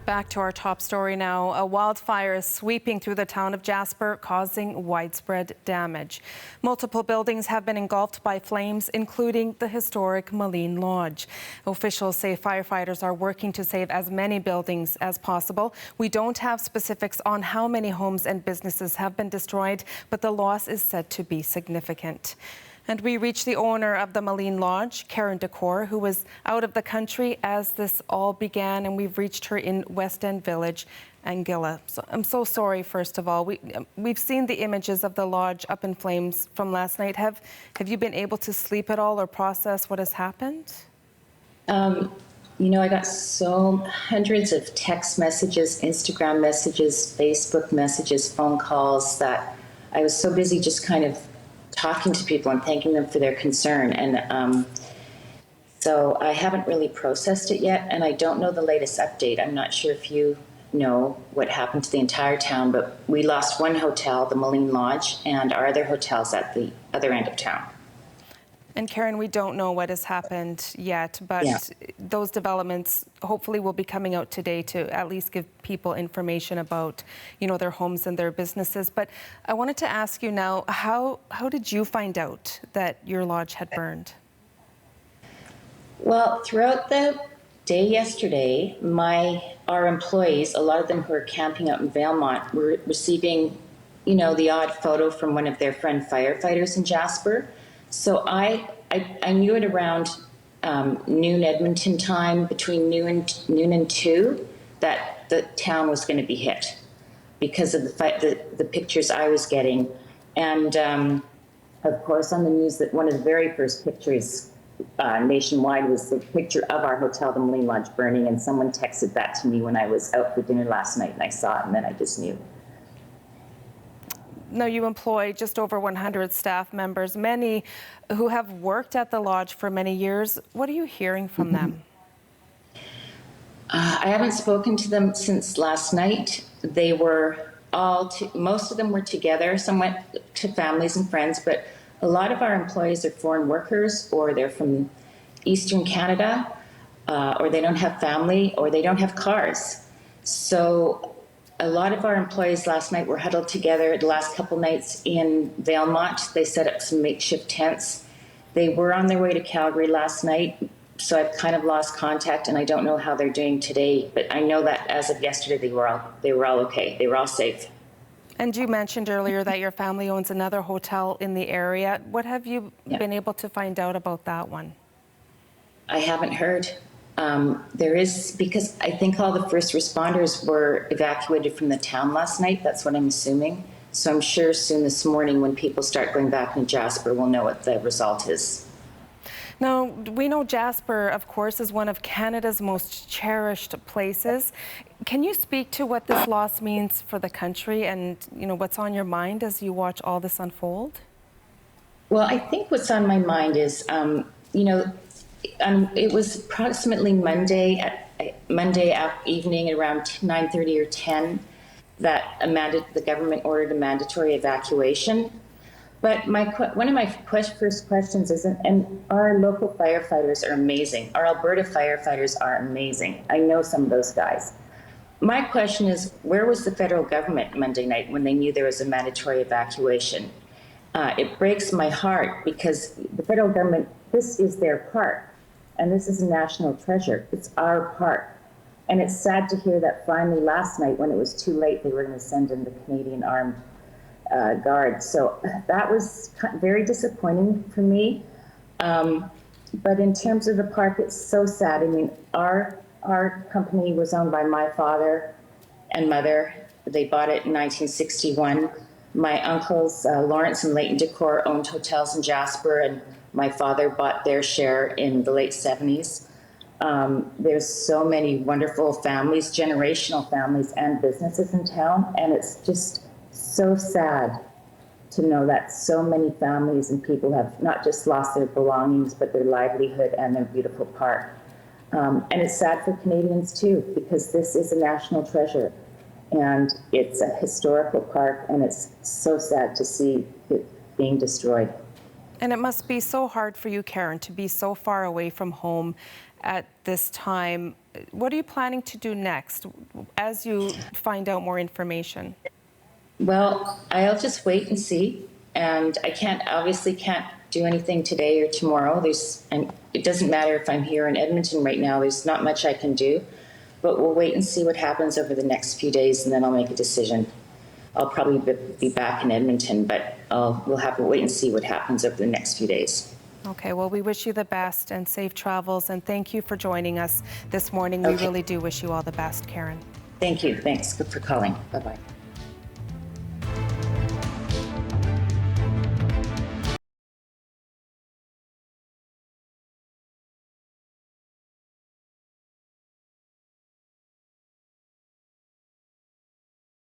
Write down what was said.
Back to our top story now. A wildfire is sweeping through the town of Jasper, causing widespread damage. Multiple buildings have been engulfed by flames, including the historic Maligne Lodge. Officials say firefighters are working to save as many buildings as possible. We don't have specifics on how many homes and businesses have been destroyed, but the loss is said to be significant. And we reached the owner of the Maligne Lodge, Karyn Decore, who was out of the country as this all began, and we've reached her in West End Village, Anguilla. So I'm so sorry, first of all. We've seen the images of the lodge up in flames from last night. Have you been able to sleep at all or process what has happened? You know, I got hundreds of text messages, Instagram messages, Facebook messages, phone calls that I was so busy just kind of talking to people and thanking them for their concern. And so I haven't really processed it yet, and I don't know the latest update. I'm not sure if you know what happened to the entire town, but we lost one hotel, the Maligne Lodge, and our other hotel's at the other end of town. And Karyn, we don't know what has happened yet, but those developments hopefully will be coming out today to at least give people information about, you know, their homes and their businesses. But I wanted to ask you now, how did you find out that your lodge had burned? Well, throughout the day yesterday, our employees, a lot of them who are camping out in Valemont, were receiving, you know, the odd photo from one of their friend firefighters in Jasper. So I knew it around noon Edmonton time, between noon and 2, that the town was going to be hit because of the pictures I was getting. And of course, on the news, that one of the very first pictures nationwide was the picture of our hotel, the Maligne Lodge, burning. And someone texted that to me when I was out for dinner last night, and I saw it, and then I just knew. Now, you employ just over 100 staff members, many who have worked at the lodge for many years. What are you hearing from them? I haven't spoken to them since last night. They were most of them were together. Some went to families and friends, but a lot of our employees are foreign workers, or they're from Eastern Canada, or they don't have family, or they don't have cars. So a lot of our employees last night were huddled together the last couple nights in Valemont. They set up some makeshift tents. They were on their way to Calgary last night, so I've kind of lost contact, and I don't know how they're doing today. But I know that as of yesterday, they were all okay. They were all safe. And you mentioned earlier that your family owns another hotel in the area. What have you been able to find out about that one? I haven't heard. There is, because I think all the first responders were evacuated from the town last night. That's what I'm assuming. So I'm sure soon this morning, when people start going back in Jasper, we'll know what the result is. Now, we know Jasper, of course, is one of Canada's most cherished places. Can you speak to what this loss means for the country and, you know, what's on your mind as you watch all this unfold? Well, I think what's on my mind is, you know, it was approximately Monday evening around 9:30 or 10 that the government ordered a mandatory evacuation. But one of my first questions is, and our local firefighters are amazing. Our Alberta firefighters are amazing. I know some of those guys. My question is, where was the federal government Monday night when they knew there was a mandatory evacuation? It breaks my heart, because the federal government, this is their park, and this is a national treasure. It's our park. And it's sad to hear that finally last night, when it was too late, they were going to send in the Canadian Armed Guard. So that was very disappointing for me. But in terms of the park, it's so sad. I mean, our company was owned by my father and mother. They bought it in 1961. My uncles, Lawrence and Leighton Decore, owned hotels in Jasper, and my father bought their share in the late 70s. There's so many wonderful families, generational families and businesses in town, and it's just so sad to know that so many families and people have not just lost their belongings, but their livelihood and their beautiful park. And it's sad for Canadians too, because this is a national treasure, and it's a historical park, and it's so sad to see it being destroyed. And it must be so hard for you, Karyn, to be so far away from home at this time. What are you planning to do next? as you find out more information? Well, I'll just wait and see. And I obviously can't do anything today or tomorrow. And it doesn't matter if I'm here in Edmonton right now. There's not much I can do. But we'll wait and see what happens over the next few days, and then I'll make a decision. I'll probably be back in Edmonton, but we'll have to wait and see what happens over the next few days. Okay, well, we wish you the best and safe travels, and thank you for joining us this morning. Okay. We really do wish you all the best, Karyn. Thank you. Thanks for calling. Bye-bye.